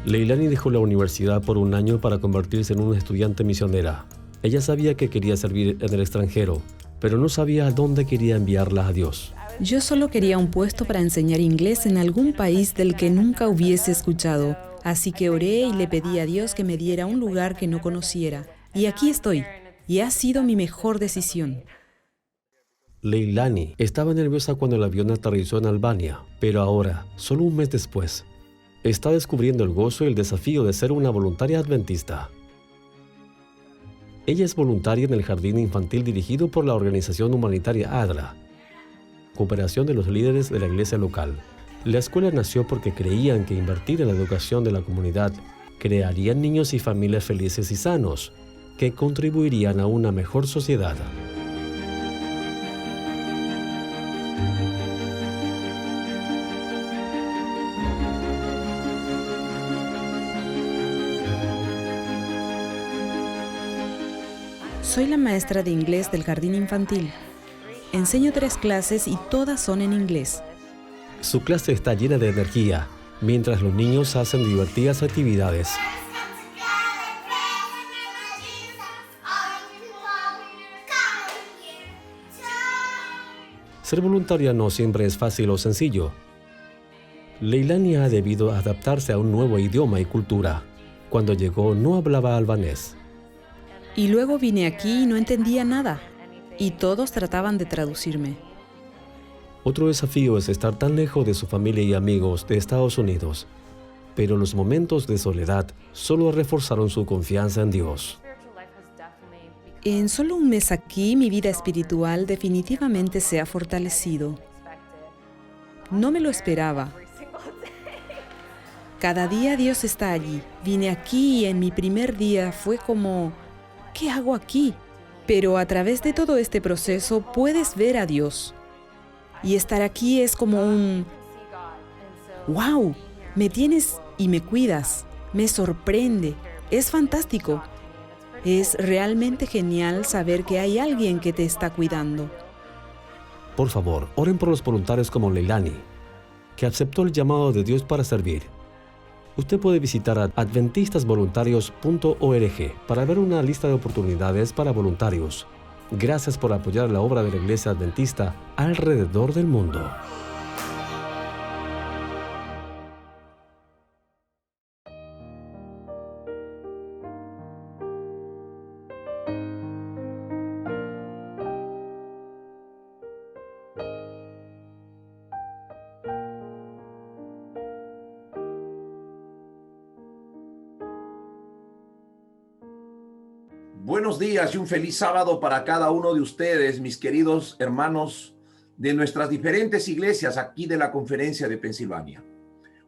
Leilani dejó la universidad por un año para convertirse en una estudiante misionera. Ella sabía que quería servir en el extranjero, pero no sabía a dónde quería enviarla a Dios. Yo solo quería un puesto para enseñar inglés en algún país del que nunca hubiese escuchado, así que oré y le pedí a Dios que me diera un lugar que no conociera. Y aquí estoy, y ha sido mi mejor decisión. Leilani estaba nerviosa cuando el avión aterrizó en Albania, pero ahora, solo un mes después, está descubriendo el gozo y el desafío de ser una voluntaria adventista. Ella es voluntaria en el jardín infantil dirigido por la organización humanitaria ADRA, Cooperación de los Líderes de la Iglesia Local. La escuela nació porque creían que invertir en la educación de la comunidad crearía niños y familias felices y sanos, que contribuirían a una mejor sociedad. Soy la maestra de inglés del jardín infantil. Enseño 3 clases y todas son en inglés. Su clase está llena de energía, mientras los niños hacen divertidas actividades. Ser voluntaria no siempre es fácil o sencillo. Leilani ha debido adaptarse a un nuevo idioma y cultura. Cuando llegó no hablaba albanés. Y luego vine aquí y no entendía nada. Y todos trataban de traducirme. Otro desafío es estar tan lejos de su familia y amigos de Estados Unidos. Pero los momentos de soledad solo reforzaron su confianza en Dios. En solo un mes aquí, mi vida espiritual definitivamente se ha fortalecido. No me lo esperaba. Cada día Dios está allí. Vine aquí y en mi primer día fue como, ¿qué hago aquí? Pero a través de todo este proceso puedes ver a Dios. Y estar aquí es como un, ¡wow! Me tienes y me cuidas. Me sorprende. Es fantástico. Es realmente genial saber que hay alguien que te está cuidando. Por favor, oren por los voluntarios como Leilani, que aceptó el llamado de Dios para servir. Usted puede visitar adventistasvoluntarios.org para ver una lista de oportunidades para voluntarios. Gracias por apoyar la obra de la Iglesia Adventista alrededor del mundo. Buenos días y un feliz sábado para cada uno de ustedes, mis queridos hermanos de nuestras diferentes iglesias aquí de la Conferencia de Pensilvania.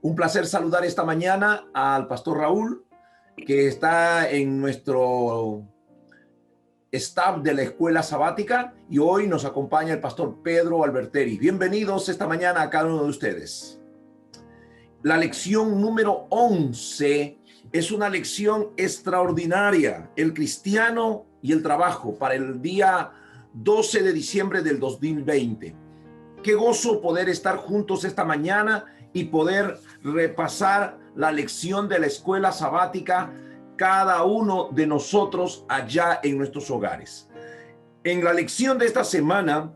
Un placer saludar esta mañana al pastor Raúl, que está en nuestro staff de la escuela sabática, y hoy nos acompaña el pastor Pedro Alberteri. Bienvenidos esta mañana a cada uno de ustedes. La lección número 11 es una lección extraordinaria, el cristiano y el trabajo, para el día 12 de diciembre del 2020. Qué gozo poder estar juntos esta mañana y poder repasar la lección de la escuela sabática, cada uno de nosotros allá en nuestros hogares. En la lección de esta semana,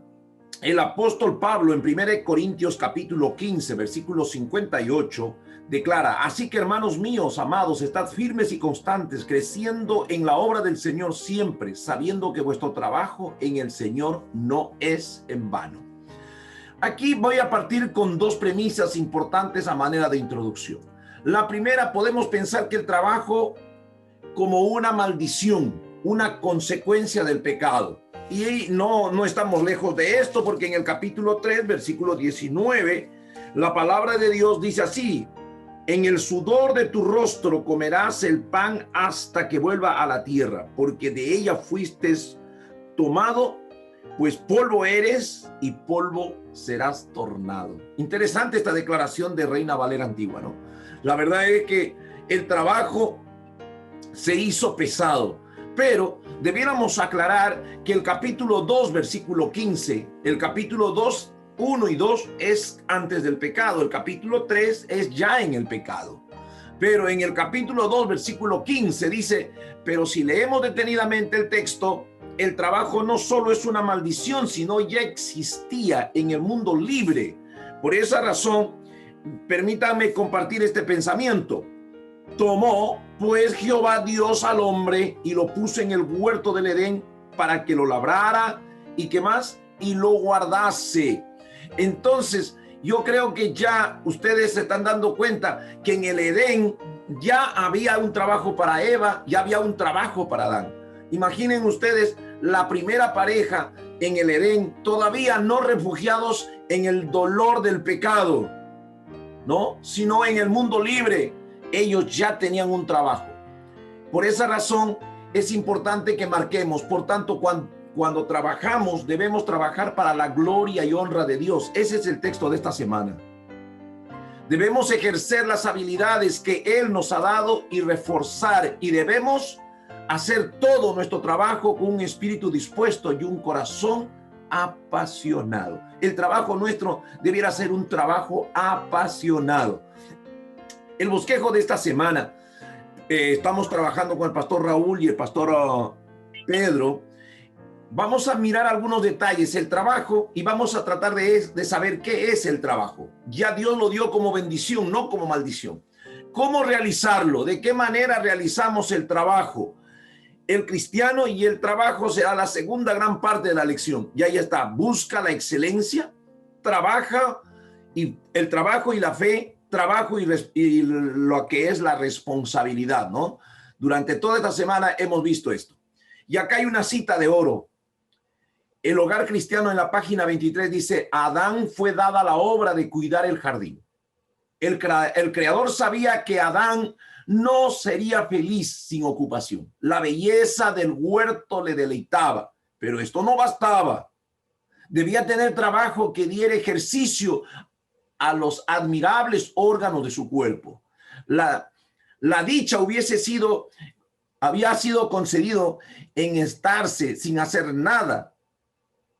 el apóstol Pablo en 1 Corintios capítulo 15, versículo 58, declara: así que, hermanos míos, amados, estad firmes y constantes, creciendo en la obra del Señor siempre, sabiendo que vuestro trabajo en el Señor no es en vano. Aquí voy a partir con 2 premisas importantes a manera de introducción. La primera, podemos pensar que el trabajo como una maldición, una consecuencia del pecado. Y no estamos lejos de esto, porque en el capítulo 3, versículo 19, la palabra de Dios dice así: en el sudor de tu rostro comerás el pan hasta que vuelva a la tierra, porque de ella fuiste tomado, pues polvo eres y polvo serás tornado. Interesante esta declaración de Reina Valera Antigua, ¿no? La verdad es que el trabajo se hizo pesado, pero debiéramos aclarar que el capítulo 2, versículo 15, el capítulo 2, 1 y 2 es antes del pecado, el capítulo 3 es ya en el pecado. Pero en el capítulo 2, versículo 15 dice, pero si leemos detenidamente el texto, el trabajo no solo es una maldición, sino ya existía en el mundo libre. Por esa razón, permítanme compartir este pensamiento. Tomó pues Jehová Dios al hombre y lo puso en el huerto del Edén para que lo labrara y ¿qué más? Y lo guardase. Entonces, yo creo que ya ustedes se están dando cuenta que en el Edén ya había un trabajo para Eva, ya había un trabajo para Adán. Imaginen ustedes la primera pareja en el Edén, todavía no refugiados en el dolor del pecado, ¿no? Sino en el mundo libre. Ellos ya tenían un trabajo. Por esa razón es importante que marquemos, por tanto, cuando trabajamos, debemos trabajar para la gloria y honra de Dios. Ese es el texto de esta semana. Debemos ejercer las habilidades que Él nos ha dado y reforzar, y debemos hacer todo nuestro trabajo con un espíritu dispuesto y un corazón apasionado. El trabajo nuestro debiera ser un trabajo apasionado. El bosquejo de esta semana, estamos trabajando con el pastor Raúl y el pastor Pedro. Vamos a mirar algunos detalles, el trabajo, y vamos a tratar de saber qué es el trabajo. Ya Dios lo dio como bendición, no como maldición. ¿Cómo realizarlo? ¿De qué manera realizamos el trabajo? El cristiano y el trabajo será la segunda gran parte de la lección. Y ahí está, busca la excelencia, trabaja, y el trabajo y la fe, trabajo y lo que es la responsabilidad, ¿no? Durante toda esta semana hemos visto esto. Y acá hay una cita de oro. El Hogar Cristiano en la página 23 dice, a Adán fue dada la obra de cuidar el jardín. El creador sabía que Adán no sería feliz sin ocupación. La belleza del huerto le deleitaba, pero esto no bastaba. Debía tener trabajo que diera ejercicio a los admirables órganos de su cuerpo. La dicha había sido concedido en estarse sin hacer nada.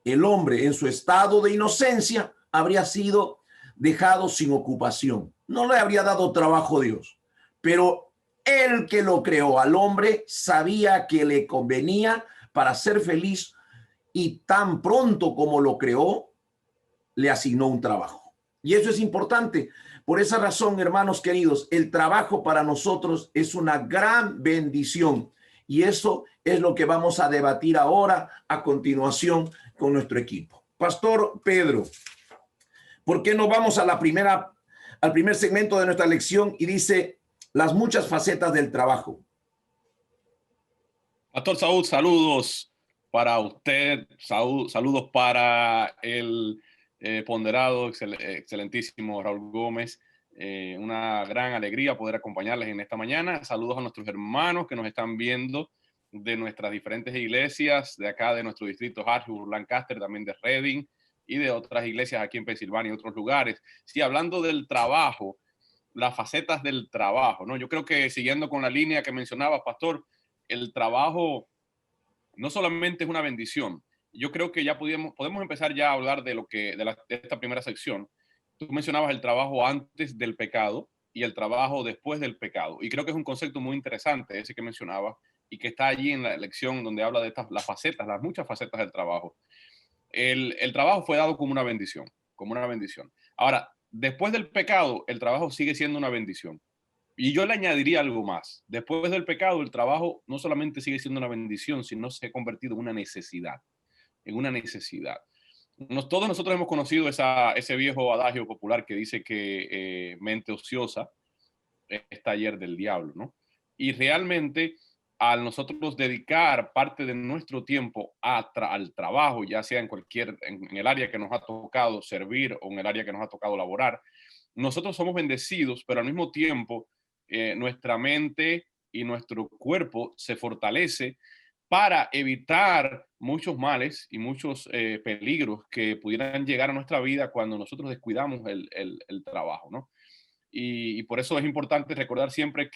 El hombre en su estado de inocencia habría sido dejado sin ocupación. No le habría dado trabajo a Dios, pero el que lo creó al hombre sabía que le convenía para ser feliz y tan pronto como lo creó, le asignó un trabajo. Y eso es importante. Por esa razón, hermanos queridos, el trabajo para nosotros es una gran bendición. Y eso es lo que vamos a debatir ahora a continuación con nuestro equipo. Pastor Pedro, ¿por qué no vamos a al primer segmento de nuestra lección y dice las muchas facetas del trabajo? Pastor Saúl, saludos para usted, saludos para el ponderado, excelentísimo Raúl Gómez. Una gran alegría poder acompañarles en esta mañana. Saludos a nuestros hermanos que nos están viendo de nuestras diferentes iglesias, de acá de nuestro distrito Harrisburg, Lancaster, también de Reading y de otras iglesias aquí en Pensilvania y otros lugares. Sí, hablando del trabajo, las facetas del trabajo, ¿no? Yo creo que siguiendo con la línea que mencionaba, Pastor, el trabajo no solamente es una bendición. Yo creo que ya podemos empezar ya a hablar de de esta primera sección. Tú mencionabas el trabajo antes del pecado y el trabajo después del pecado. Y creo que es un concepto muy interesante ese que mencionabas y que está allí en la lección donde habla de las facetas, las muchas facetas del trabajo. El trabajo fue dado como una bendición, como una bendición. Ahora, después del pecado, el trabajo sigue siendo una bendición. Y yo le añadiría algo más. Después del pecado, el trabajo no solamente sigue siendo una bendición, sino se ha convertido en una necesidad. En una necesidad. Todos nosotros hemos conocido ese viejo adagio popular que dice que mente ociosa es taller del diablo, ¿no? Y realmente, al nosotros dedicar parte de nuestro tiempo al trabajo, ya sea en el área que nos ha tocado servir o en el área que nos ha tocado laborar, nosotros somos bendecidos, pero al mismo tiempo nuestra mente y nuestro cuerpo se fortalece para evitar muchos males y muchos peligros que pudieran llegar a nuestra vida cuando nosotros descuidamos el trabajo, ¿no? Y por eso es importante recordar siempre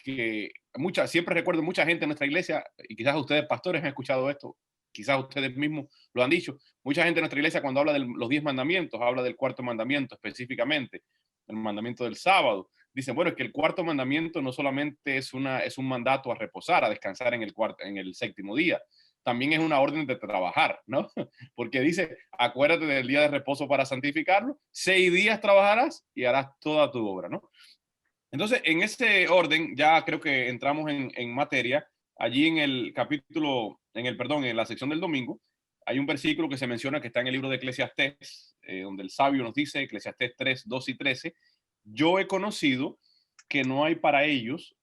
siempre recuerdo mucha gente en nuestra iglesia, y quizás ustedes pastores han escuchado esto, quizás ustedes mismos lo han dicho, mucha gente en nuestra iglesia cuando habla de los 10 mandamientos, habla del cuarto mandamiento específicamente, el mandamiento del sábado. dicen, bueno, es que el cuarto mandamiento no solamente es un mandato a reposar, a descansar en el séptimo día, también es una orden de trabajar, ¿no? Porque dice, acuérdate del día de reposo para santificarlo, 6 días trabajarás y harás toda tu obra, ¿no? Entonces, en ese orden, ya creo que entramos en materia. Allí en el capítulo, en la sección del domingo, hay un versículo que se menciona que está en el libro de Eclesiastés, donde el sabio nos dice, Eclesiastés 3, 2 y 13, yo he conocido que no hay para ellos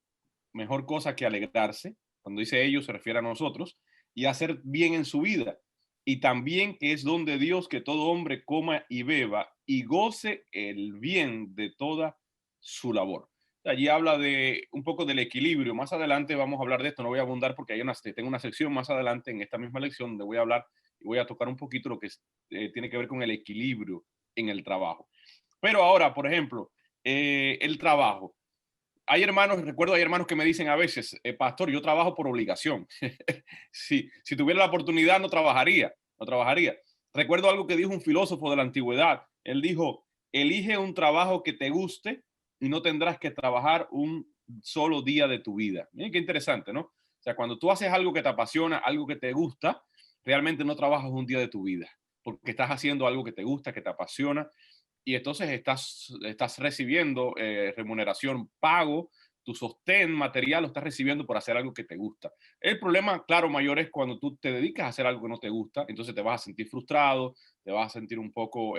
mejor cosa que alegrarse. Cuando dice ellos se refiere a nosotros, y hacer bien en su vida. Y también que es don de Dios que todo hombre coma y beba y goce el bien de toda su labor. Allí habla de un poco del equilibrio. Más adelante vamos a hablar de esto, no voy a abundar porque tengo una sección más adelante en esta misma lección donde voy a hablar y voy a tocar un poquito lo que tiene que ver con el equilibrio en el trabajo. Pero ahora, por ejemplo, el trabajo. Hay hermanos que me dicen a veces, pastor, yo trabajo por obligación. Si tuviera la oportunidad no trabajaría. Recuerdo algo que dijo un filósofo de la antigüedad. Él dijo, elige un trabajo que te guste y no tendrás que trabajar un solo día de tu vida. Miren qué interesante, ¿no? O sea, cuando tú haces algo que te apasiona, algo que te gusta, realmente no trabajas un día de tu vida, porque estás haciendo algo que te gusta, que te apasiona, y entonces estás recibiendo remuneración, pago, tu sostén material lo estás recibiendo por hacer algo que te gusta. El problema, claro, mayor es cuando tú te dedicas a hacer algo que no te gusta, entonces te vas a sentir frustrado, te vas a sentir un poco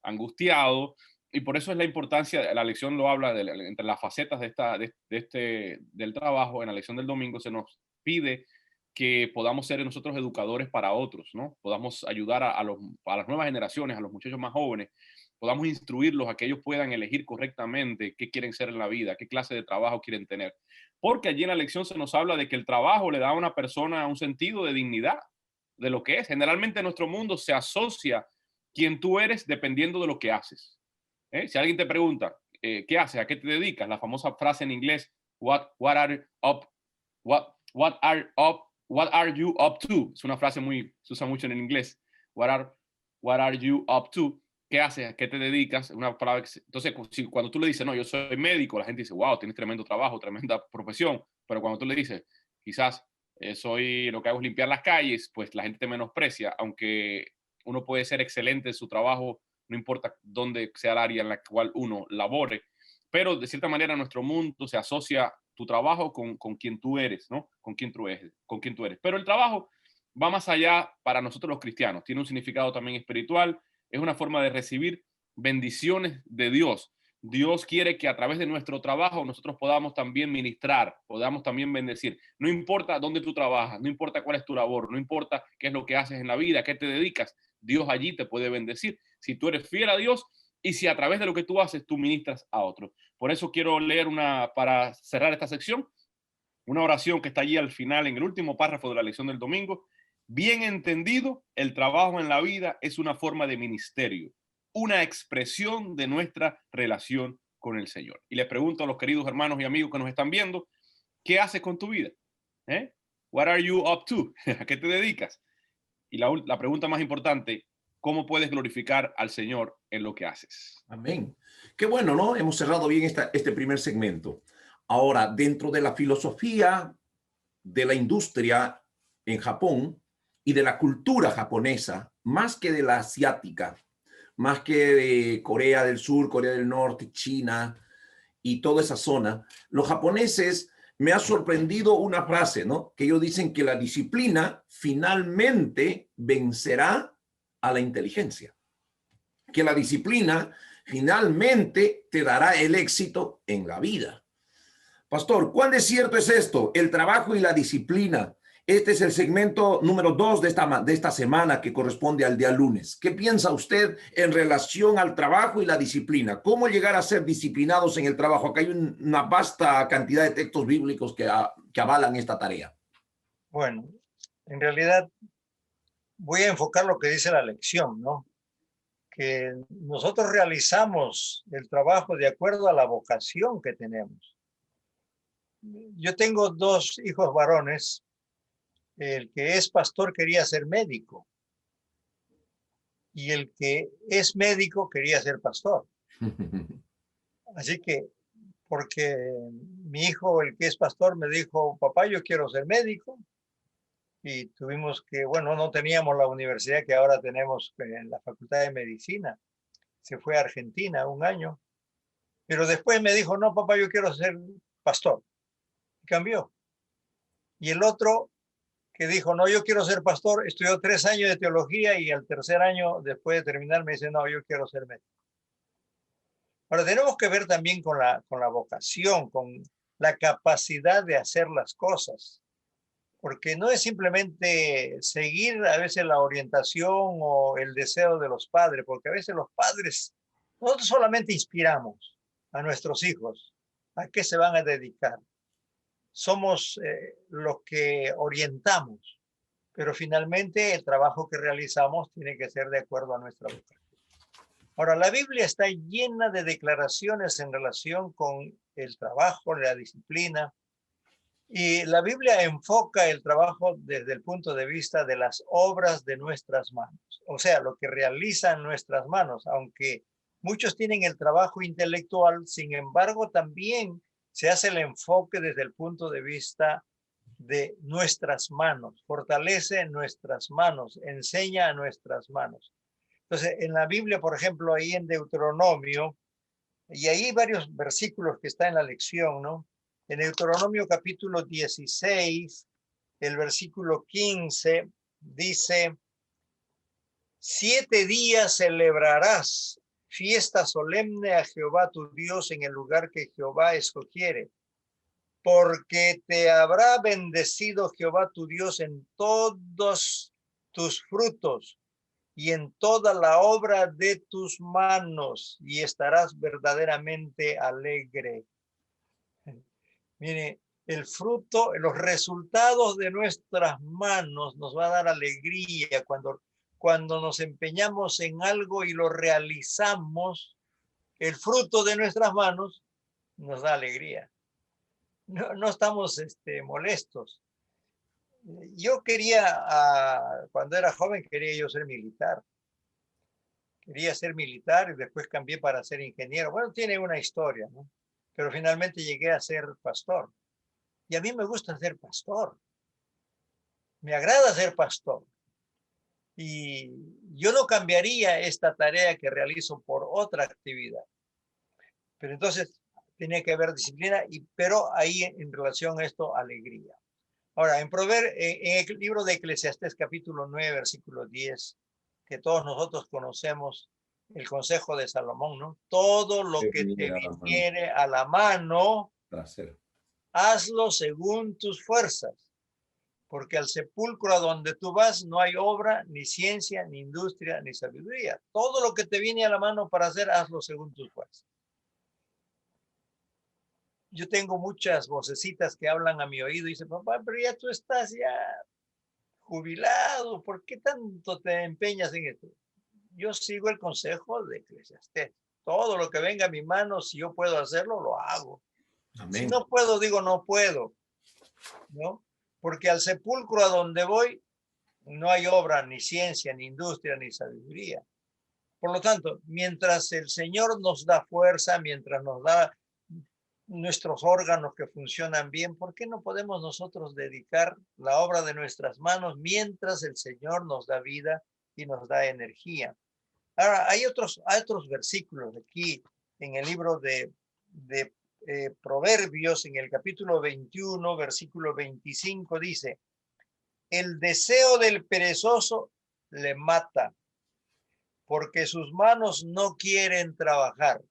angustiado, y por eso es la importancia, la lección lo habla entre las facetas del trabajo. En la lección del domingo se nos pide que podamos ser nosotros educadores para otros, ¿no? Podamos ayudar a las nuevas generaciones, a los muchachos más jóvenes, podamos instruirlos a que ellos puedan elegir correctamente qué quieren ser en la vida, qué clase de trabajo quieren tener. Porque allí en la lección se nos habla de que el trabajo le da a una persona un sentido de dignidad, de lo que es. Generalmente en nuestro mundo se asocia quién tú eres dependiendo de lo que haces. Si alguien te pregunta, ¿qué haces? ¿A qué te dedicas? La famosa frase en inglés, what are up, what are you up to? Es una frase se usa mucho en inglés. What are you up to? ¿Qué haces? ¿A qué te dedicas? Una palabra entonces, cuando tú le dices, no, yo soy médico, la gente dice, wow, tienes tremendo trabajo, tremenda profesión. Pero cuando tú le dices, quizás lo que hago es limpiar las calles, pues la gente te menosprecia, aunque uno puede ser excelente en su trabajo, no importa dónde sea el área en la cual uno labore. Pero de cierta manera nuestro mundo se asocia tu trabajo con quien tú eres, ¿no? Con quien tú eres. Pero el trabajo va más allá para nosotros los cristianos. Tiene un significado también espiritual. Es una forma de recibir bendiciones de Dios. Dios quiere que a través de nuestro trabajo nosotros podamos también ministrar, podamos también bendecir. No importa dónde tú trabajas, no importa cuál es tu labor, no importa qué es lo que haces en la vida, qué te dedicas, Dios allí te puede bendecir. Si tú eres fiel a Dios y si a través de lo que tú haces, tú ministras a otros. Por eso quiero leer para cerrar esta sección, una oración que está allí al final, en el último párrafo de la lección del domingo. Bien entendido, el trabajo en la vida es una forma de ministerio, una expresión de nuestra relación con el Señor. Y les pregunto a los queridos hermanos y amigos que nos están viendo, ¿qué haces con tu vida? What are you up to? ¿A qué te dedicas? Y la pregunta más importante, ¿cómo puedes glorificar al Señor en lo que haces? Amén. Qué bueno, ¿no? Hemos cerrado bien este primer segmento. Ahora, dentro de la filosofía de la industria en Japón y de la cultura japonesa, más que de la asiática, más que de Corea del Sur, Corea del Norte, China y toda esa zona, los japoneses, me ha sorprendido una frase, ¿no? Que ellos dicen que la disciplina finalmente vencerá a la inteligencia. Que la disciplina finalmente te dará el éxito en la vida. Pastor, ¿cuán de cierto es esto? El trabajo y la disciplina. Este es el segmento número 2 de esta semana que corresponde al día lunes. ¿Qué piensa usted en relación al trabajo y la disciplina? ¿Cómo llegar a ser disciplinados en el trabajo? Acá hay una vasta cantidad de textos bíblicos que avalan esta tarea. Bueno, en realidad voy a enfocar lo que dice la lección, ¿no? Que nosotros realizamos el trabajo de acuerdo a la vocación que tenemos. Yo tengo 2 hijos varones. El que es pastor quería ser médico y el que es médico quería ser pastor. Así que porque mi hijo, el que es pastor, me dijo, papá, yo quiero ser médico. Y tuvimos que, bueno, no teníamos la universidad que ahora tenemos en la Facultad de Medicina. Se fue a Argentina un año. Pero después me dijo, no, papá, yo quiero ser pastor. Y cambió. Y el otro que dijo, no, yo quiero ser pastor, estudió 3 años de teología y al tercer año, después de terminar, me dice, no, yo quiero ser médico. Ahora, tenemos que ver también con la vocación, con la capacidad de hacer las cosas, porque no es simplemente seguir a veces la orientación o el deseo de los padres, porque a veces los padres, nosotros solamente inspiramos a nuestros hijos a qué se van a dedicar. Somos los que orientamos, pero finalmente el trabajo que realizamos tiene que ser de acuerdo a nuestra vocación. Ahora, la Biblia está llena de declaraciones en relación con el trabajo, la disciplina, y la Biblia enfoca el trabajo desde el punto de vista de las obras de nuestras manos, o sea, lo que realizan nuestras manos, aunque muchos tienen el trabajo intelectual, sin embargo, también se hace el enfoque desde el punto de vista de nuestras manos, fortalece nuestras manos, enseña a nuestras manos. Entonces, en la Biblia, por ejemplo, ahí en Deuteronomio, y ahí hay varios versículos que está en la lección, ¿no? En Deuteronomio capítulo 16, el versículo 15, dice, 7 días celebrarás fiesta solemne a Jehová tu Dios en el lugar que Jehová escogiere, porque te habrá bendecido Jehová tu Dios en todos tus frutos y en toda la obra de tus manos, y estarás verdaderamente alegre. Mire, el fruto, los resultados de nuestras manos nos va a dar alegría cuando nos empeñamos en algo y lo realizamos. El fruto de nuestras manos nos da alegría. No estamos molestos. Yo cuando era joven quería yo ser militar. Quería ser militar y después cambié para ser ingeniero. Bueno, tiene una historia, ¿no? Pero finalmente llegué a ser pastor. Y a mí me gusta ser pastor. Me agrada ser pastor. Y yo no cambiaría esta tarea que realizo por otra actividad. Pero entonces tenía que haber disciplina, pero ahí en relación a esto, alegría. Ahora, en el libro de Eclesiastés, capítulo 9, versículo 10, que todos nosotros conocemos, el consejo de Salomón, ¿no? Todo lo que te viniere a la mano, hazlo según tus fuerzas, porque al sepulcro a donde tú vas no hay obra, ni ciencia, ni industria, ni sabiduría. Todo lo que te viene a la mano para hacer, hazlo según tus fuerzas. Yo tengo muchas vocecitas que hablan a mi oído y dicen, papá, pero ya tú estás ya jubilado, ¿por qué tanto te empeñas en esto? Yo sigo el consejo de Eclesiastés. Todo lo que venga a mi mano, si yo puedo hacerlo, lo hago. Amén. Si no puedo, digo no puedo, ¿no? Porque al sepulcro a donde voy no hay obra, ni ciencia, ni industria, ni sabiduría. Por lo tanto, mientras el Señor nos da fuerza, mientras nos da nuestros órganos que funcionan bien, ¿por qué no podemos nosotros dedicar la obra de nuestras manos mientras el Señor nos da vida y nos da energía? Ahora, hay otros versículos aquí en el libro de Proverbios, en el capítulo 21, versículo 25, dice, el deseo del perezoso le mata, porque sus manos no quieren trabajar.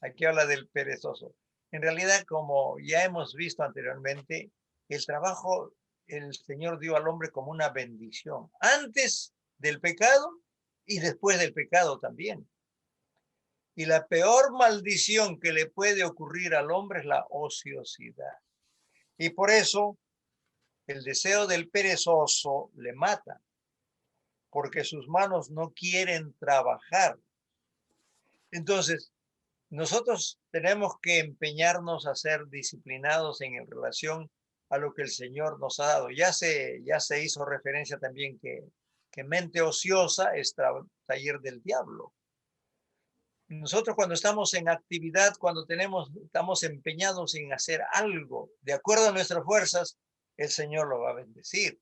Aquí habla del perezoso. En realidad, como ya hemos visto anteriormente, el trabajo el Señor dio al hombre como una bendición, antes del pecado y después del pecado también. Y la peor maldición que le puede ocurrir al hombre es la ociosidad. Y por eso el deseo del perezoso le mata, porque sus manos no quieren trabajar. Entonces, nosotros tenemos que empeñarnos a ser disciplinados en relación a lo que el Señor nos ha dado. Ya se hizo referencia también que mente ociosa es taller del diablo. Nosotros cuando estamos en actividad, cuando estamos empeñados en hacer algo de acuerdo a nuestras fuerzas, el Señor lo va a bendecir.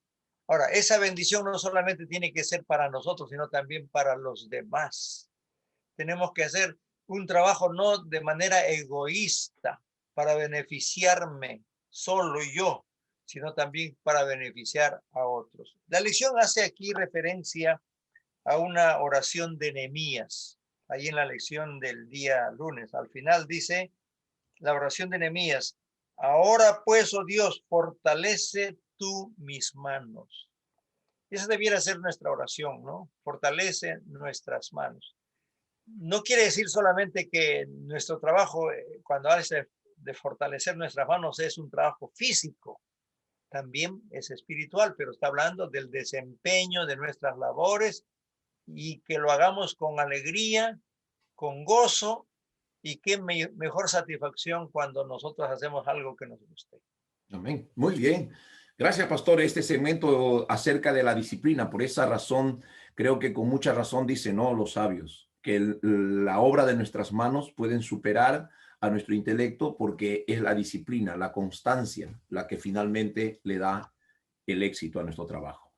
Ahora, esa bendición no solamente tiene que ser para nosotros, sino también para los demás. Tenemos que hacer un trabajo no de manera egoísta para beneficiarme solo yo, sino también para beneficiar a otros. La lección hace aquí referencia a una oración de Nehemías, ahí en la lección del día lunes. Al final dice la oración de Nehemías: ahora pues, oh Dios, fortalece tú mis manos. Esa debiera ser nuestra oración, ¿no? Fortalece nuestras manos. No quiere decir solamente que nuestro trabajo, cuando hace de fortalecer nuestras manos, es un trabajo físico, también es espiritual, pero está hablando del desempeño de nuestras labores y que lo hagamos con alegría, con gozo, y qué mejor satisfacción cuando nosotros hacemos algo que nos guste. Amén. Muy bien. Gracias, pastor. Este segmento acerca de la disciplina, por esa razón, creo que con mucha razón dicen, ¿no?, los sabios, que la obra de nuestras manos pueden superar a nuestro intelecto porque es la disciplina, la constancia, la que finalmente le da el éxito a nuestro trabajo.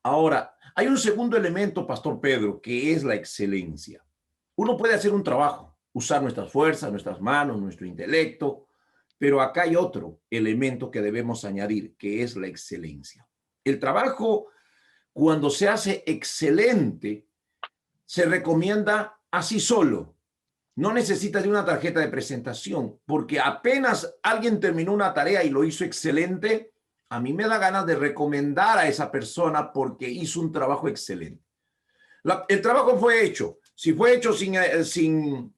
Ahora, hay un segundo elemento, pastor Pedro, que es la excelencia. Uno puede hacer un trabajo, usar nuestras fuerzas, nuestras manos, nuestro intelecto, pero acá hay otro elemento que debemos añadir, que es la excelencia. El trabajo, cuando se hace excelente, se recomienda así solo. No necesita de una tarjeta de presentación, porque apenas alguien terminó una tarea y lo hizo excelente, a mí me da ganas de recomendar a esa persona porque hizo un trabajo excelente. El trabajo fue hecho. Si fue hecho sin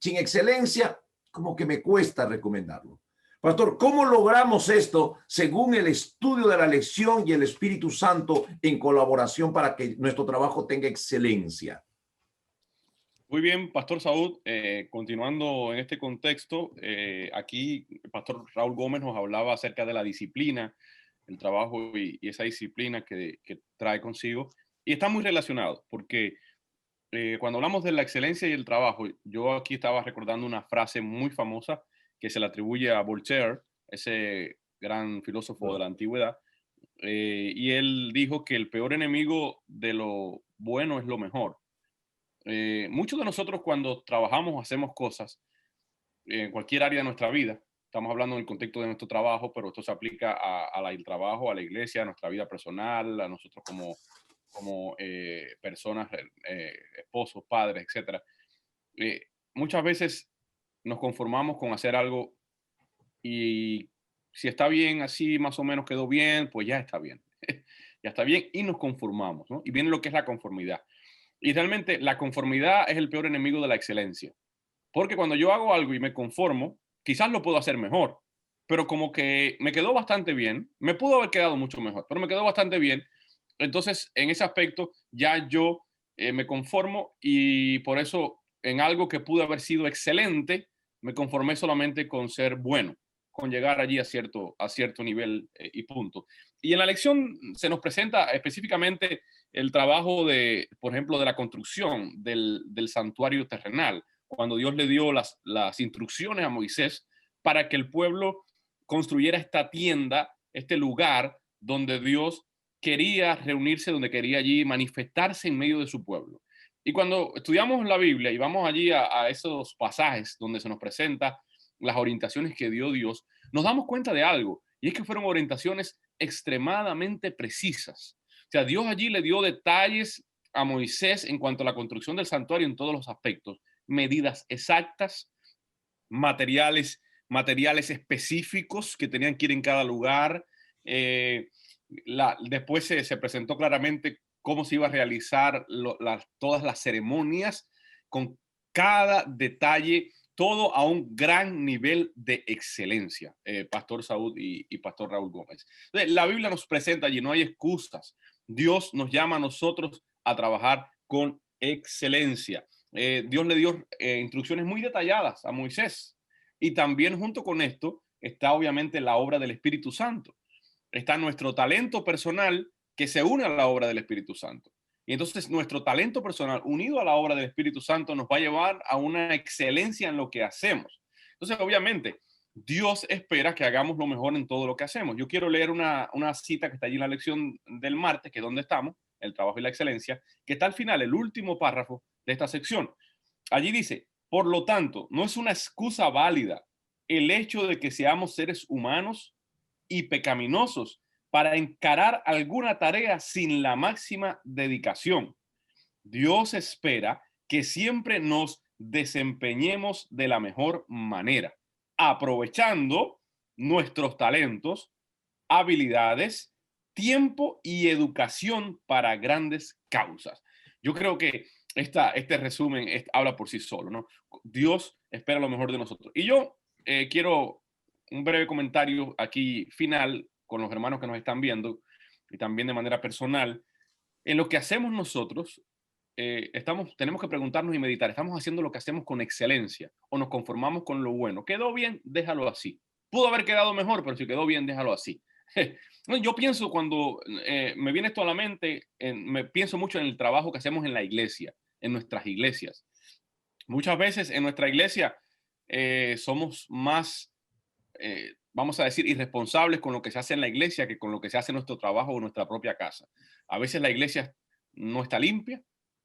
excelencia, como que me cuesta recomendarlo. Pastor, ¿cómo logramos esto según el estudio de la lección y el Espíritu Santo en colaboración para que nuestro trabajo tenga excelencia? Muy bien, Pastor Saúl, continuando en este contexto, aquí el Pastor Raúl Gómez nos hablaba acerca de la disciplina, el trabajo y esa disciplina que trae consigo. Y está muy relacionado, porque cuando hablamos de la excelencia y el trabajo, yo aquí estaba recordando una frase muy famosa que se le atribuye a Voltaire, ese gran filósofo de la antigüedad, y él dijo que el peor enemigo de lo bueno es lo mejor. Muchos de nosotros cuando trabajamos, hacemos cosas en cualquier área de nuestra vida, estamos hablando en el contexto de nuestro trabajo, pero esto se aplica al trabajo, a la iglesia, a nuestra vida personal, a nosotros como personas, esposos, padres, etc. Muchas veces nos conformamos con hacer algo y si está bien, así más o menos quedó bien, pues ya está bien. Ya está bien y nos conformamos, ¿no? Y viene lo que es la conformidad. Y realmente la conformidad es el peor enemigo de la excelencia. Porque cuando yo hago algo y me conformo, quizás lo puedo hacer mejor, pero como que me quedó bastante bien, me pudo haber quedado mucho mejor, pero me quedó bastante bien. Entonces, en ese aspecto, ya yo me conformo y por eso en algo que pudo haber sido excelente, me conformé solamente con ser bueno, con llegar allí a cierto nivel y punto. Y en la lección se nos presenta específicamente el trabajo de, por ejemplo, de la construcción del santuario terrenal, cuando Dios le dio las instrucciones a Moisés para que el pueblo construyera esta tienda, este lugar donde Dios quería reunirse, donde quería allí manifestarse en medio de su pueblo. Y cuando estudiamos la Biblia y vamos allí a esos pasajes donde se nos presenta las orientaciones que dio Dios, nos damos cuenta de algo, y es que fueron orientaciones extremadamente precisas. O sea, Dios allí le dio detalles a Moisés en cuanto a la construcción del santuario en todos los aspectos, medidas exactas, materiales específicos que tenían que ir en cada lugar. Después se presentó claramente cómo se iba a realizar todas las ceremonias con cada detalle, todo a un gran nivel de excelencia, Pastor Saúl y Pastor Raúl Gómez. Entonces, la Biblia nos presenta allí, no hay excusas. Dios nos llama a nosotros a trabajar con excelencia. Dios le dio instrucciones muy detalladas a Moisés. Y también junto con esto está obviamente la obra del Espíritu Santo. Está nuestro talento personal que se une a la obra del Espíritu Santo. Y entonces nuestro talento personal unido a la obra del Espíritu Santo nos va a llevar a una excelencia en lo que hacemos. Entonces, obviamente, Dios espera que hagamos lo mejor en todo lo que hacemos. Yo quiero leer una cita que está allí en la lección del martes, que es donde estamos, el trabajo y la excelencia, que está al final, el último párrafo de esta sección. Allí dice, por lo tanto, no es una excusa válida el hecho de que seamos seres humanos y pecaminosos para encarar alguna tarea sin la máxima dedicación. Dios espera que siempre nos desempeñemos de la mejor manera, aprovechando nuestros talentos, habilidades, tiempo y educación para grandes causas. Yo creo que este resumen habla por sí solo, ¿no? Dios espera lo mejor de nosotros. Y yo quiero un breve comentario aquí final con los hermanos que nos están viendo y también de manera personal. En lo que hacemos nosotros, tenemos que preguntarnos y meditar, ¿estamos haciendo lo que hacemos con excelencia o nos conformamos con lo bueno? ¿Quedó bien? Déjalo así. Pudo haber quedado mejor, pero si quedó bien, déjalo así. Yo pienso cuando me viene esto a la mente, me pienso mucho en el trabajo que hacemos en la iglesia, en nuestras iglesias. Muchas veces en nuestra iglesia somos más, vamos a decir, irresponsables con lo que se hace en la iglesia que con lo que se hace en nuestro trabajo o en nuestra propia casa. A veces la iglesia no está limpia,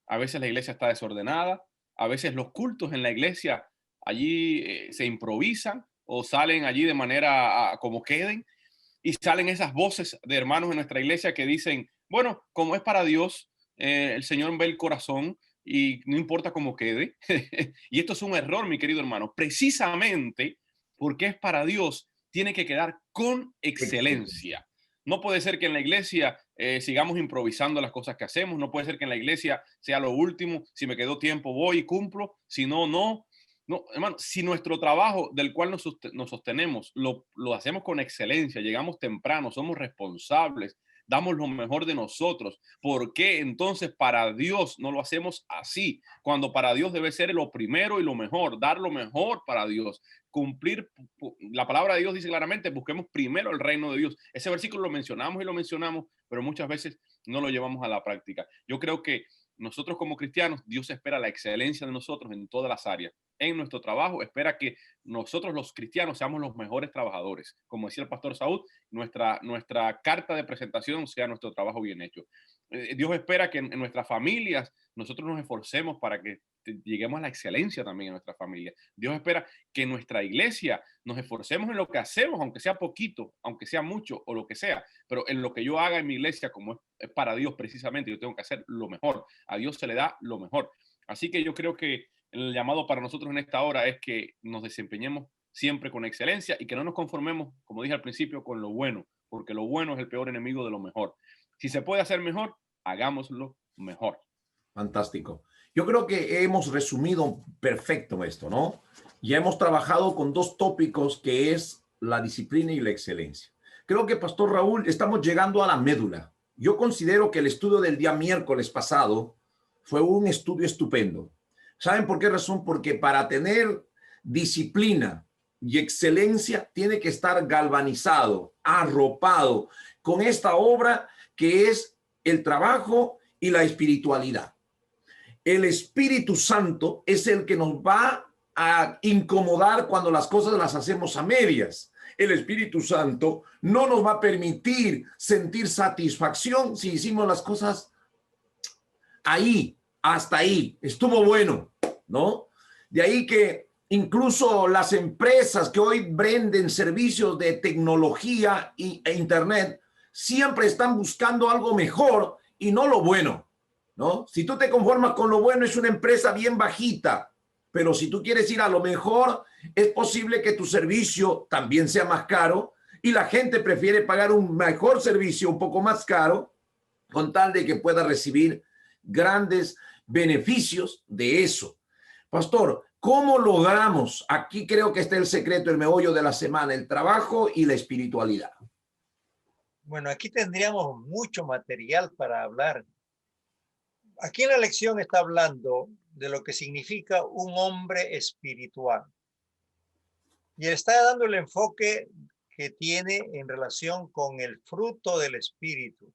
a veces la iglesia está desordenada, a veces los cultos en la iglesia allí se improvisan o salen allí de manera como queden, y salen esas voces de hermanos en nuestra iglesia que dicen, bueno, como es para Dios, el Señor ve el corazón y no importa cómo quede. Y esto es un error, mi querido hermano. Precisamente porque es para Dios, tiene que quedar con excelencia. No puede ser que en la iglesia sigamos improvisando las cosas que hacemos. No puede ser que en la iglesia sea lo último. Si me quedó tiempo, voy y cumplo. Si no, no. No, hermano, si nuestro trabajo del cual nos sostenemos lo hacemos con excelencia, llegamos temprano, somos responsables, damos lo mejor de nosotros, ¿por qué entonces para Dios no lo hacemos así? Cuando para Dios debe ser lo primero y lo mejor, dar lo mejor para Dios, cumplir. La palabra de Dios dice claramente, busquemos primero el reino de Dios. Ese versículo lo mencionamos y lo mencionamos, pero muchas veces no lo llevamos a la práctica. Yo creo que nosotros como cristianos, Dios espera la excelencia de nosotros en todas las áreas. En nuestro trabajo, espera que nosotros los cristianos seamos los mejores trabajadores. Como decía el pastor Saúl, nuestra carta de presentación sea nuestro trabajo bien hecho. Dios espera que en nuestras familias nosotros nos esforcemos para que lleguemos a la excelencia también en nuestra familia. Dios espera que en nuestra iglesia nos esforcemos en lo que hacemos, aunque sea poquito, aunque sea mucho o lo que sea, pero en lo que yo haga en mi iglesia, como es para Dios precisamente, yo tengo que hacer lo mejor. A Dios se le da lo mejor. Así que yo creo que el llamado para nosotros en esta hora es que nos desempeñemos siempre con excelencia y que no nos conformemos, como dije al principio, con lo bueno, porque lo bueno es el peor enemigo de lo mejor. Si se puede hacer mejor, hagámoslo mejor. Fantástico. Yo creo que hemos resumido perfecto esto, ¿no? Ya hemos trabajado con dos tópicos que es la disciplina y la excelencia. Creo que, Pastor Raúl, estamos llegando a la médula. Yo considero que el estudio del día miércoles pasado fue un estudio estupendo. ¿Saben por qué razón? Porque para tener disciplina y excelencia tiene que estar galvanizado, arropado con esta obra que es el trabajo y la espiritualidad. El Espíritu Santo es el que nos va a incomodar cuando las cosas las hacemos a medias. El Espíritu Santo no nos va a permitir sentir satisfacción si hicimos las cosas ahí, hasta ahí. Estuvo bueno, ¿no? De ahí que incluso las empresas que hoy venden servicios de tecnología e internet siempre están buscando algo mejor y no lo bueno, ¿no? Si tú te conformas con lo bueno, es una empresa bien bajita, pero si tú quieres ir a lo mejor, es posible que tu servicio también sea más caro y la gente prefiere pagar un mejor servicio un poco más caro con tal de que pueda recibir grandes beneficios de eso. Pastor, ¿cómo logramos? Aquí creo que está el secreto, el meollo de la semana, el trabajo y la espiritualidad. Bueno, aquí tendríamos mucho material para hablar. Aquí en la lección está hablando de lo que significa un hombre espiritual. Y está dando el enfoque que tiene en relación con el fruto del espíritu.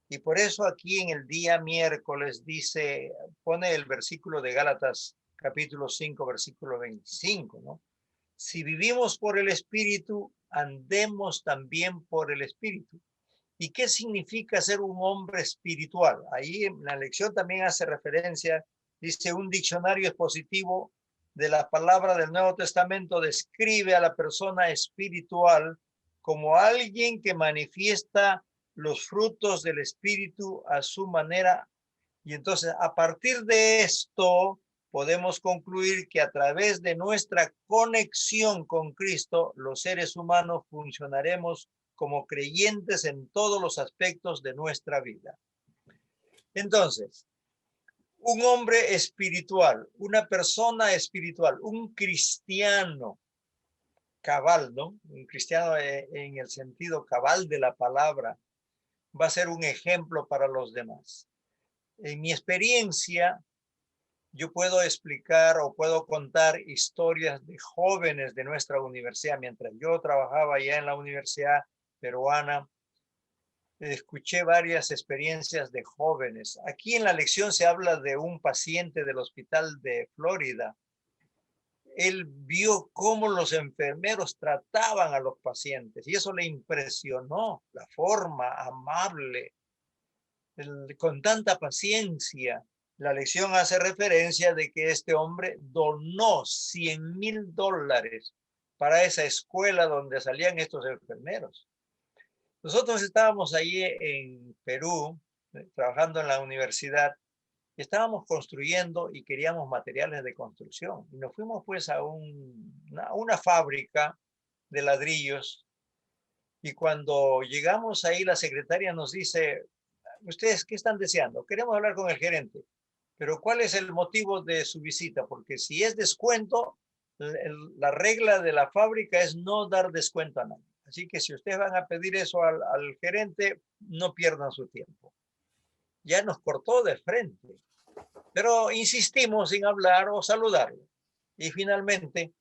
Y por eso aquí en el día miércoles dice, pone el versículo de Gálatas capítulo 5, versículo 25, ¿no? Si vivimos por el Espíritu, andemos también por el Espíritu. ¿Y qué significa ser un hombre espiritual? Ahí en la lección también hace referencia, dice un diccionario expositivo de la palabra del Nuevo Testamento describe a la persona espiritual como alguien que manifiesta los frutos del Espíritu a su manera. Y entonces, a partir de esto, podemos concluir que a través de nuestra conexión con Cristo, los seres humanos funcionaremos como creyentes en todos los aspectos de nuestra vida. Entonces, un hombre espiritual, una persona espiritual, un cristiano cabal, ¿no? Un cristiano en el sentido cabal de la palabra, va a ser un ejemplo para los demás. En mi experiencia, yo puedo explicar o puedo contar historias de jóvenes de nuestra universidad. Mientras yo trabajaba allá en la universidad peruana, escuché varias experiencias de jóvenes. Aquí en la lección se habla de un paciente del hospital de Florida. Él vio cómo los enfermeros trataban a los pacientes y eso le impresionó, la forma amable, con tanta paciencia. La lección hace referencia de que este hombre donó $100,000 para esa escuela donde salían estos enfermeros. Nosotros estábamos allí en Perú, trabajando en la universidad, y estábamos construyendo y queríamos materiales de construcción. Y nos fuimos pues a una fábrica de ladrillos. Y cuando llegamos ahí, la secretaria nos dice, ¿ustedes qué están deseando? Queremos hablar con el gerente. Pero ¿cuál es el motivo de su visita? Porque si es descuento, la regla de la fábrica es no dar descuento a nadie. Así que si ustedes van a pedir eso al gerente, no pierdan su tiempo. Ya nos cortó de frente, pero insistimos en hablar o saludarlo. Y finalmente,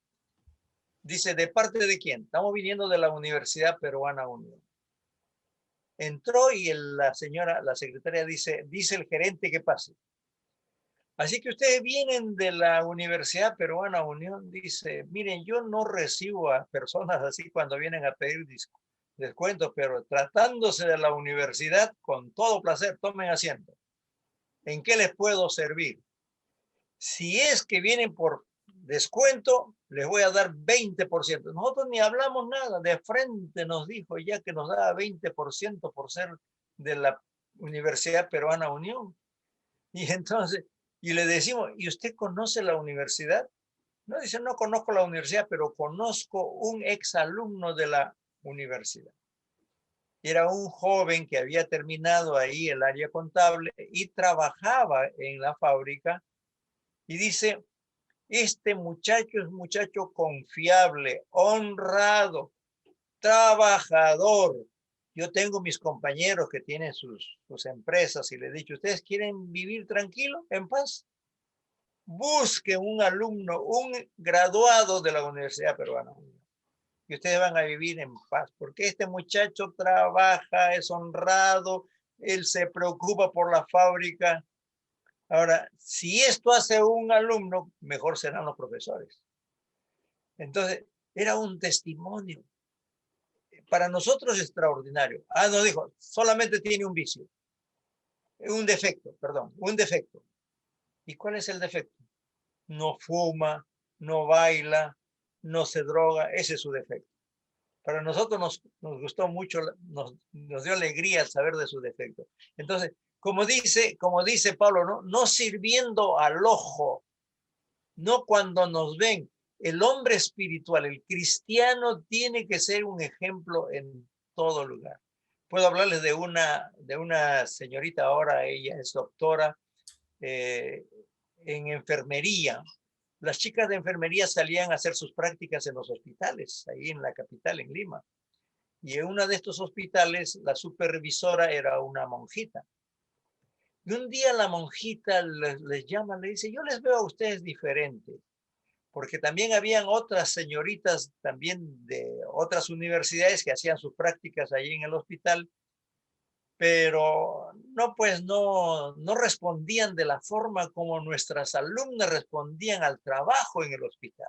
dice, ¿de parte de quién? Estamos viniendo de la Universidad Peruana Unión. Entró y la secretaria dice el gerente que pase. Así que ustedes vienen de la Universidad Peruana Unión, dice, miren, yo no recibo a personas así cuando vienen a pedir descuentos, pero tratándose de la universidad, con todo placer, tomen asiento. ¿En qué les puedo servir? Si es que vienen por descuento, les voy a dar 20%. Nosotros ni hablamos nada, de frente nos dijo ya que nos daba 20% por ser de la Universidad Peruana Unión. Y entonces, y le decimos, ¿y usted conoce la universidad? No, dice, no conozco la universidad, pero conozco un exalumno de la universidad. Era un joven que había terminado ahí el área contable y trabajaba en la fábrica. Y dice, este muchacho es un muchacho confiable, honrado, trabajador. Yo tengo mis compañeros que tienen sus empresas y les he dicho, ¿ustedes quieren vivir tranquilo, en paz? Busquen un alumno, un graduado de la Universidad Peruana. Y ustedes van a vivir en paz, porque este muchacho trabaja, es honrado, él se preocupa por la fábrica. Ahora, si esto hace un alumno, mejor serán los profesores. Entonces, era un testimonio. Para nosotros extraordinario. Nos dijo, solamente tiene un vicio. Un defecto. ¿Y cuál es el defecto? No fuma, no baila, no se droga. Ese es su defecto. Para nosotros nos gustó mucho, nos dio alegría saber de su defecto. Entonces, como dice Pablo, no sirviendo al ojo, no cuando nos ven. El hombre espiritual, el cristiano, tiene que ser un ejemplo en todo lugar. Puedo hablarles de una señorita ahora, ella es doctora en enfermería. Las chicas de enfermería salían a hacer sus prácticas en los hospitales, ahí en la capital, en Lima. Y en uno de estos hospitales, la supervisora era una monjita. Y un día la monjita les llama, le dice, yo les veo a ustedes diferentes. Porque también habían otras señoritas también de otras universidades que hacían sus prácticas allí en el hospital. pero no, pues no respondían de la forma como nuestras alumnas respondían al trabajo en el hospital.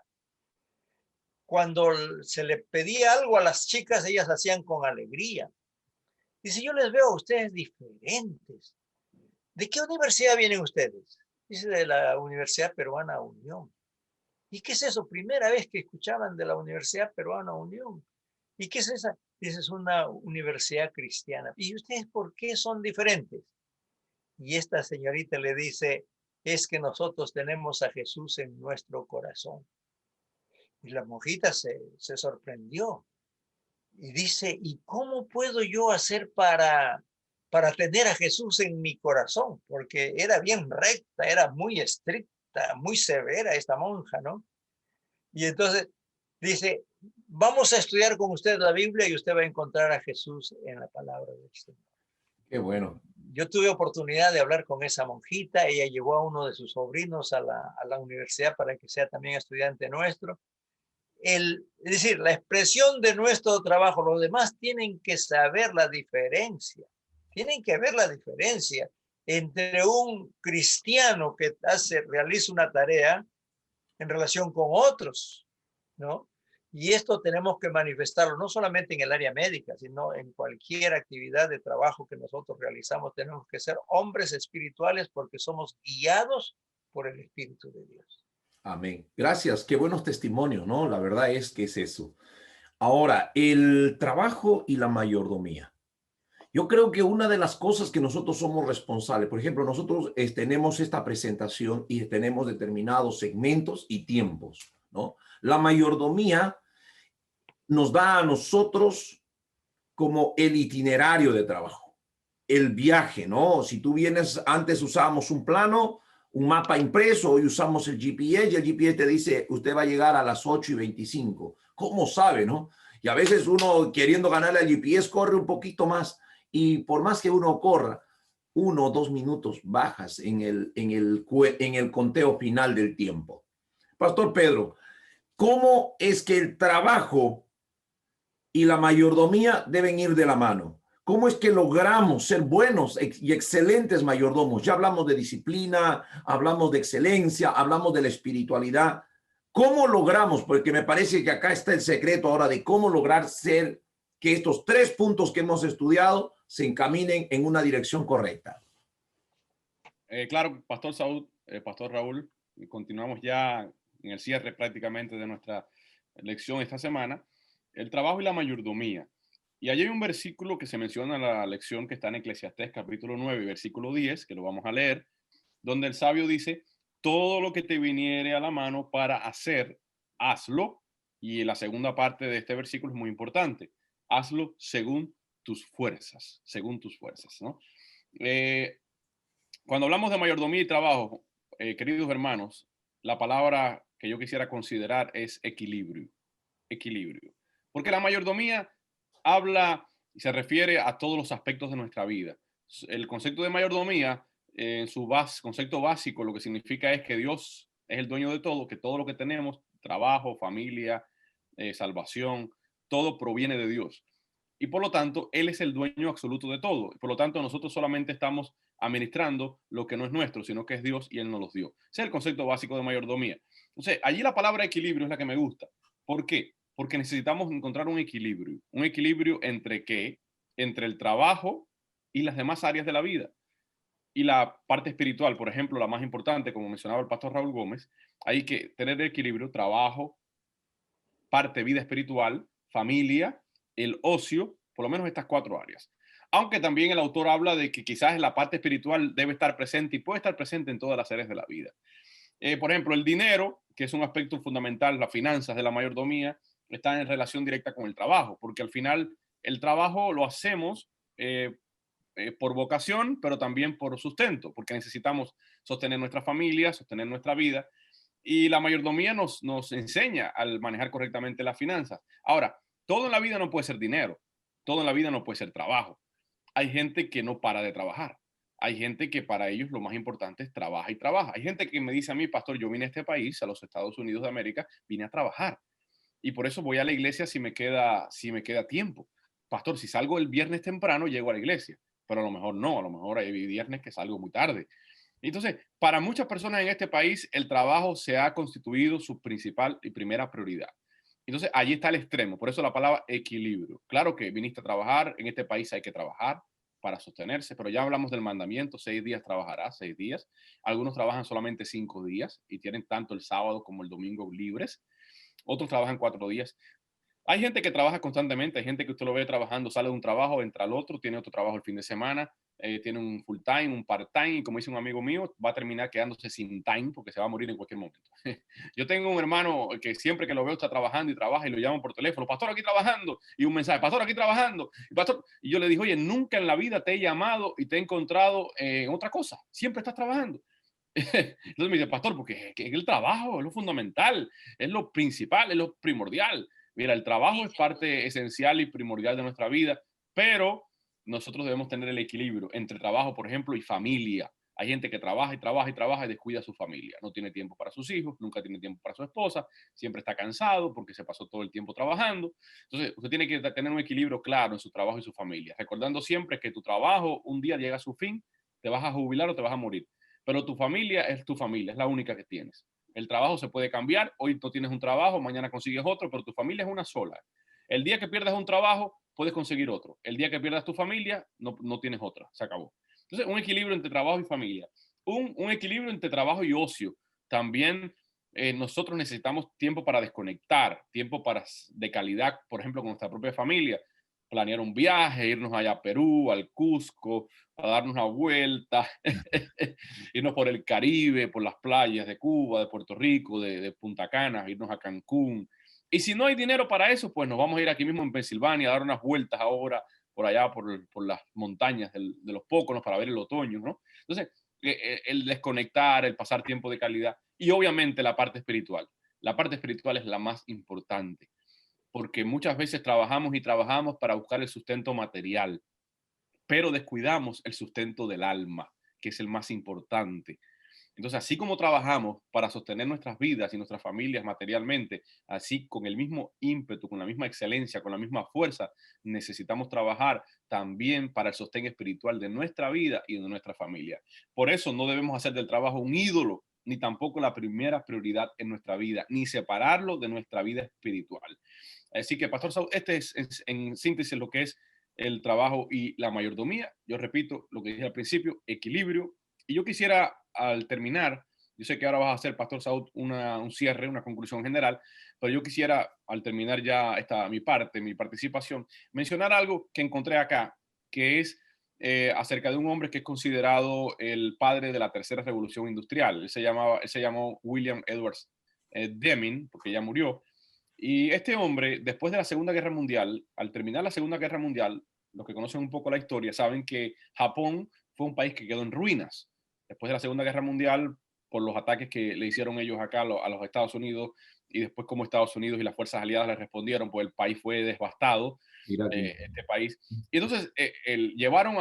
Cuando se le pedía algo a las chicas, ellas hacían con alegría. Dice, yo les veo a ustedes diferentes. ¿De qué universidad vienen ustedes? Dice, de la Universidad Peruana Unión. ¿Y qué es eso? Primera vez que escuchaban de la Universidad Peruana Unión. ¿Y qué es esa? Dice, es una universidad cristiana. ¿Y ustedes por qué son diferentes? Y esta señorita le dice, es que nosotros tenemos a Jesús en nuestro corazón. Y la monjita se sorprendió y dice, ¿y cómo puedo yo hacer para tener a Jesús en mi corazón? Porque era bien recta, era muy estricta, muy severa esta monja, ¿no? Y entonces dice, vamos a estudiar con usted la Biblia y usted va a encontrar a Jesús en la palabra del Señor. Qué bueno. Yo tuve oportunidad de hablar con esa monjita, ella llevó a uno de sus sobrinos a la universidad para que sea también estudiante nuestro. Es decir, la expresión de nuestro trabajo, los demás tienen que saber la diferencia, tienen que ver la diferencia entre un cristiano que realiza una tarea en relación con otros, ¿no? Y esto tenemos que manifestarlo no solamente en el área médica, sino en cualquier actividad de trabajo que nosotros realizamos. Tenemos que ser hombres espirituales porque somos guiados por el Espíritu de Dios. Amén. Gracias. Qué buenos testimonios, ¿no? La verdad es que es eso. Ahora, el trabajo y la mayordomía. Yo creo que una de las cosas que nosotros somos responsables, por ejemplo, nosotros tenemos esta presentación y tenemos determinados segmentos y tiempos, ¿no? La mayordomía nos da a nosotros como el itinerario de trabajo, el viaje, ¿no? Si tú vienes, antes usábamos un plano, un mapa impreso, hoy usamos el GPS y el GPS te dice, usted va a llegar a las 8:25. ¿Cómo sabe, no? Y a veces uno queriendo ganarle al GPS corre un poquito más y por más que uno corra, 1 o 2 minutos bajas en el conteo final del tiempo. Pastor Pedro, ¿cómo es que el trabajo y la mayordomía deben ir de la mano? ¿Cómo es que logramos ser buenos y excelentes mayordomos? Ya hablamos de disciplina, hablamos de excelencia, hablamos de la espiritualidad. ¿Cómo logramos? Porque me parece que acá está el secreto ahora de cómo lograr ser que estos 3 puntos que hemos estudiado se encaminen en una dirección correcta. Claro, Pastor Saúl, Pastor Raúl, continuamos ya en el cierre prácticamente de nuestra lección esta semana, el trabajo y la mayordomía. Y allí hay un versículo que se menciona en la lección que está en Eclesiastés capítulo 9, versículo 10, que lo vamos a leer, donde el sabio dice, todo lo que te viniere a la mano para hacer, hazlo. Y la segunda parte de este versículo es muy importante, hazlo según tus fuerzas, ¿no? Cuando hablamos de mayordomía y trabajo, queridos hermanos, la palabra que yo quisiera considerar es equilibrio. Equilibrio. Porque la mayordomía habla y se refiere a todos los aspectos de nuestra vida. El concepto de mayordomía, en su concepto básico, lo que significa es que Dios es el dueño de todo, que todo lo que tenemos, trabajo, familia, salvación, todo proviene de Dios. Y por lo tanto, Él es el dueño absoluto de todo. Por lo tanto, nosotros solamente estamos administrando lo que no es nuestro, sino que es Dios y Él nos los dio. Ese es el concepto básico de mayordomía. Entonces, allí la palabra equilibrio es la que me gusta. ¿Por qué? Porque necesitamos encontrar un equilibrio. ¿Un equilibrio entre qué? Entre el trabajo y las demás áreas de la vida. Y la parte espiritual, por ejemplo, la más importante, como mencionaba el pastor Raúl Gómez, hay que tener equilibrio, trabajo, parte vida espiritual, familia, el ocio, por lo menos estas 4 áreas. Aunque también el autor habla de que quizás la parte espiritual debe estar presente y puede estar presente en todas las áreas de la vida. Por ejemplo, el dinero, que es un aspecto fundamental, las finanzas de la mayordomía, están en relación directa con el trabajo, porque al final el trabajo lo hacemos por vocación, pero también por sustento, porque necesitamos sostener nuestra familia, sostener nuestra vida, y la mayordomía nos enseña al manejar correctamente las finanzas. Ahora, todo en la vida no puede ser dinero, todo en la vida no puede ser trabajo. Hay gente que no para de trabajar. Hay gente que para ellos lo más importante es trabaja y trabaja. Hay gente que me dice a mí, pastor, yo vine a este país, a los Estados Unidos de América, vine a trabajar. Y por eso voy a la iglesia si me queda tiempo. Pastor, si salgo el viernes temprano, llego a la iglesia. pero a lo mejor no, a lo mejor hay viernes que salgo muy tarde. Entonces, para muchas personas en este país, el trabajo se ha constituido su principal y primera prioridad. Entonces, allí está el extremo. Por eso la palabra equilibrio. Claro que viniste a trabajar, en este país hay que trabajar para sostenerse, pero ya hablamos del mandamiento, 6 días trabajarás, 6 días. Algunos trabajan solamente 5 días y tienen tanto el sábado como el domingo libres. Otros trabajan 4 días. Hay gente que trabaja constantemente, hay gente que usted lo ve trabajando, sale de un trabajo, entra al otro, tiene otro trabajo el fin de semana, tiene un full time, un part time, y como dice un amigo mío, va a terminar quedándose sin time porque se va a morir en cualquier momento. Yo tengo un hermano que siempre que lo veo está trabajando y trabaja y lo llamo por teléfono, pastor aquí trabajando, y un mensaje, pastor aquí trabajando, y, pastor, y yo le dije, oye, nunca en la vida te he llamado y te he encontrado en otra cosa, siempre estás trabajando. Entonces me dice, pastor, porque es el trabajo es lo fundamental, es lo principal, es lo primordial. Mira, el trabajo es parte esencial y primordial de nuestra vida, pero nosotros debemos tener el equilibrio entre trabajo, por ejemplo, y familia. Hay gente que trabaja y trabaja y trabaja y descuida a su familia. No tiene tiempo para sus hijos, nunca tiene tiempo para su esposa, siempre está cansado porque se pasó todo el tiempo trabajando. Entonces, usted tiene que tener un equilibrio claro en su trabajo y su familia, recordando siempre que tu trabajo un día llega a su fin, te vas a jubilar o te vas a morir, pero tu familia, es la única que tienes. El trabajo se puede cambiar, hoy tú tienes un trabajo, mañana consigues otro, pero tu familia es una sola. El día que pierdas un trabajo, puedes conseguir otro. El día que pierdas tu familia, no tienes otra, se acabó. Entonces, un equilibrio entre trabajo y familia. Un equilibrio entre trabajo y ocio. También nosotros necesitamos tiempo para desconectar, tiempo de calidad, por ejemplo, con nuestra propia familia. Planear un viaje, irnos allá a Perú, al Cusco, a darnos una vuelta, irnos por el Caribe, por las playas de Cuba, de Puerto Rico, de Punta Cana, irnos a Cancún. Y si no hay dinero para eso, pues nos vamos a ir aquí mismo en Pensilvania a dar unas vueltas ahora por allá, por las montañas de los Póconos para ver el otoño, ¿no? Entonces, el desconectar, el pasar tiempo de calidad y obviamente la parte espiritual. La parte espiritual es la más importante porque muchas veces trabajamos y trabajamos para buscar el sustento material, pero descuidamos el sustento del alma, que es el más importante. Entonces, así como trabajamos para sostener nuestras vidas y nuestras familias materialmente, así con el mismo ímpetu, con la misma excelencia, con la misma fuerza, necesitamos trabajar también para el sostén espiritual de nuestra vida y de nuestra familia. Por eso no debemos hacer del trabajo un ídolo, ni tampoco la primera prioridad en nuestra vida, ni separarlo de nuestra vida espiritual. Así que, Pastor Saúl, este es en síntesis lo que es el trabajo y la mayordomía. Yo repito lo que dije al principio, equilibrio. Y yo quisiera, al terminar, yo sé que ahora vas a hacer, Pastor Saúl, un cierre, una conclusión general, pero yo quisiera, al terminar ya mi participación, mencionar algo que encontré acá, que es acerca de un hombre que es considerado el padre de la tercera revolución industrial. Él se llamó William Edwards Deming, porque ya murió. Y este hombre, después de la Segunda Guerra Mundial, al terminar la Segunda Guerra Mundial, los que conocen un poco la historia saben que Japón fue un país que quedó en ruinas. Después de la Segunda Guerra Mundial, por los ataques que le hicieron ellos acá a los Estados Unidos, y después como Estados Unidos y las fuerzas aliadas le respondieron, pues el país fue devastado, este país. Y entonces llevaron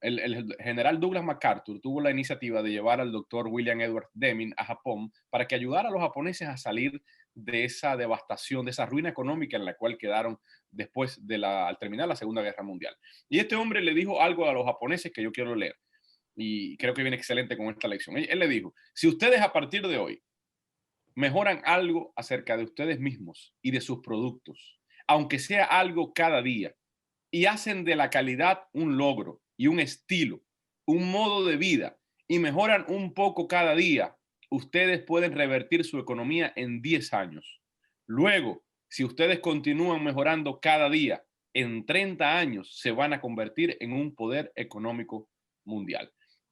el general Douglas MacArthur tuvo la iniciativa de llevar al doctor William Edward Deming a Japón para que ayudara a los japoneses a salir de esa devastación, de esa ruina económica en la cual quedaron después al terminar la Segunda Guerra Mundial. Y este hombre le dijo algo a los japoneses que yo quiero leer, y creo que viene excelente con esta lección. Él le dijo, si ustedes a partir de hoy mejoran algo acerca de ustedes mismos y de sus productos, aunque sea algo cada día, y hacen de la calidad un logro y un estilo, un modo de vida, y mejoran un poco cada día, ustedes pueden revertir su economía en 10 años. Luego, si ustedes continúan mejorando cada día, en 30 años se van a convertir en un poder económico mundial.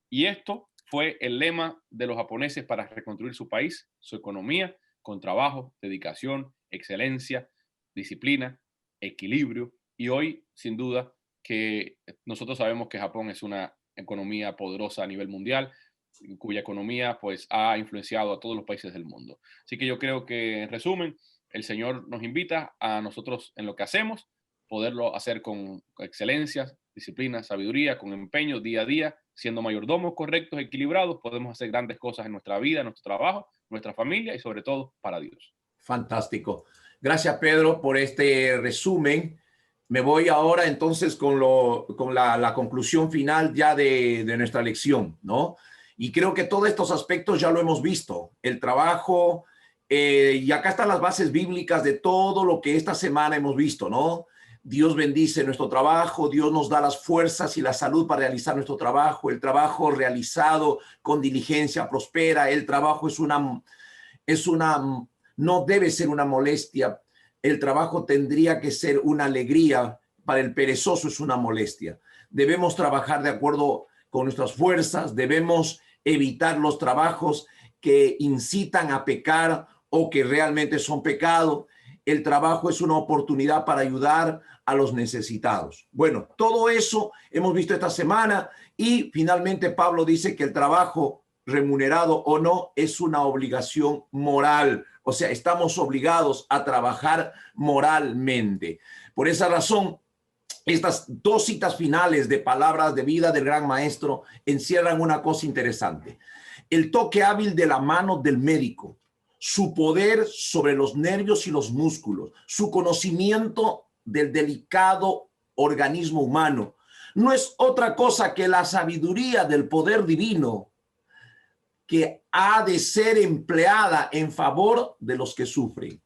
Y esto fue el lema de los japoneses para reconstruir su país, su economía, con trabajo, dedicación, excelencia, disciplina, equilibrio. Y hoy, sin duda, que nosotros sabemos que Japón es una economía poderosa a nivel mundial, cuya economía pues ha influenciado a todos los países del mundo. Así que yo creo que, en resumen, el Señor nos invita a nosotros en lo que hacemos, poderlo hacer con excelencia, disciplina, sabiduría, con empeño día a día, siendo mayordomos correctos, equilibrados, podemos hacer grandes cosas en nuestra vida, en nuestro trabajo, nuestra familia y sobre todo para Dios. Fantástico. Gracias, Pedro, por este resumen Me voy ahora entonces con la conclusión final ya de nuestra lección, ¿no? Y creo que todos estos aspectos ya lo hemos visto. El trabajo, y acá están las bases bíblicas de todo lo que esta semana hemos visto, ¿no? Dios bendice nuestro trabajo, Dios nos da las fuerzas y la salud para realizar nuestro trabajo. El trabajo realizado con diligencia prospera. El trabajo no debe ser una molestia. El trabajo tendría que ser una alegría. Para el perezoso es una molestia. Debemos trabajar de acuerdo con nuestras fuerzas. Debemos evitar los trabajos que incitan a pecar o que realmente son pecado. El trabajo es una oportunidad para ayudar a los necesitados. Bueno, todo eso hemos visto esta semana y finalmente Pablo dice que el trabajo, remunerado o no, es una obligación moral. O sea, estamos obligados a trabajar moralmente. Por esa razón, estas dos citas finales de palabras de vida del gran maestro encierran una cosa interesante. El toque hábil de la mano del médico, su poder sobre los nervios y los músculos, su conocimiento del delicado organismo humano, no es otra cosa que la sabiduría del poder divino que ha de ser empleada en favor de los que sufren.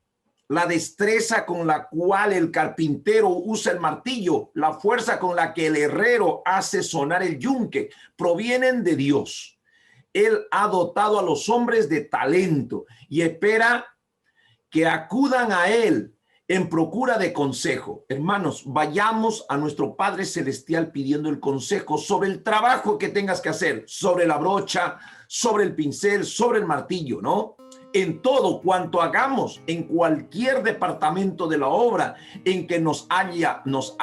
La destreza con la cual el carpintero usa el martillo, la fuerza con la que el herrero hace sonar el yunque, provienen de Dios. Él ha dotado a los hombres de talento y espera que acudan a él en procura de consejo. Hermanos, vayamos a nuestro Padre Celestial pidiendo el consejo sobre el trabajo que tengas que hacer, sobre la brocha, sobre el pincel, sobre el martillo, ¿no? En todo cuanto hagamos, en cualquier departamento de la obra en que nos hallamos,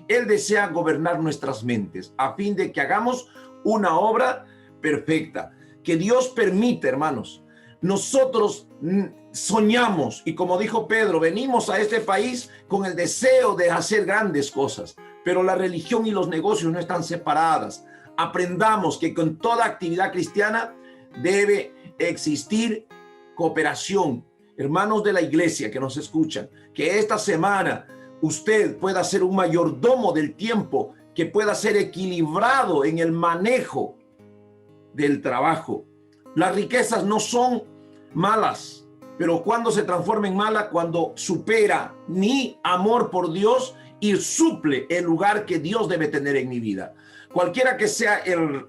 Él desea gobernar nuestras mentes a fin de que hagamos una obra perfecta. Que Dios permite, hermanos. Nosotros soñamos y, como dijo Pedro, venimos a este país con el deseo de hacer grandes cosas, pero la religión y los negocios no están separadas. Aprendamos que con toda actividad cristiana debe existir cooperación. Hermanos de la iglesia que nos escuchan, que esta semana usted pueda ser un mayordomo del tiempo, que pueda ser equilibrado en el manejo del trabajo. Las riquezas no son malas, pero cuando se transforma en mala, cuando supera mi amor por Dios y suple el lugar que Dios debe tener en mi vida. Cualquiera que sea el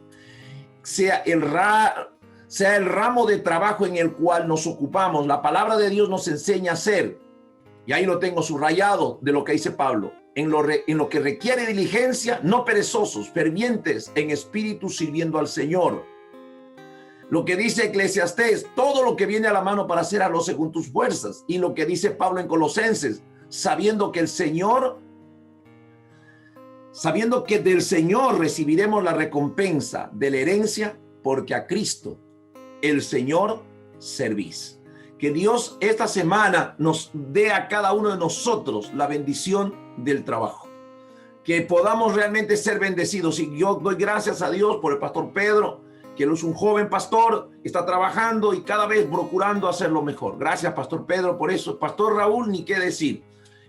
ramo de trabajo en el cual nos ocupamos, la palabra de Dios nos enseña a hacer, y ahí lo tengo subrayado de lo que dice Pablo, en lo que requiere diligencia, no perezosos, fervientes en espíritu, sirviendo al Señor. Lo que dice Eclesiastés, todo lo que viene a la mano para hacer, hazlo según tus fuerzas. Y lo que dice Pablo en Colosenses, sabiendo que del Señor recibiremos la recompensa de la herencia, porque a Cristo, el Señor, servís. Que Dios esta semana nos dé a cada uno de nosotros la bendición del trabajo. Que podamos realmente ser bendecidos. Y yo doy gracias a Dios por el pastor Pedro, que él es un joven pastor, está trabajando y cada vez procurando hacerlo mejor. Gracias, pastor Pedro, por eso. Pastor Raúl, ni qué decir.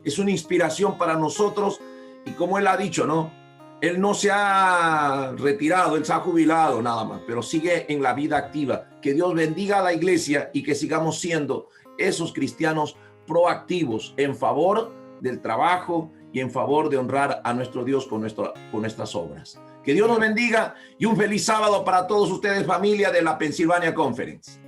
Es una inspiración para nosotros y como él ha dicho, ¿no? Él no se ha retirado, él se ha jubilado nada más, pero sigue en la vida activa. Que Dios bendiga a la iglesia y que sigamos siendo esos cristianos proactivos en favor del trabajo y en favor de honrar a nuestro Dios con nuestras obras. Que Dios nos bendiga y un feliz sábado para todos ustedes, familia de la Pennsylvania Conference.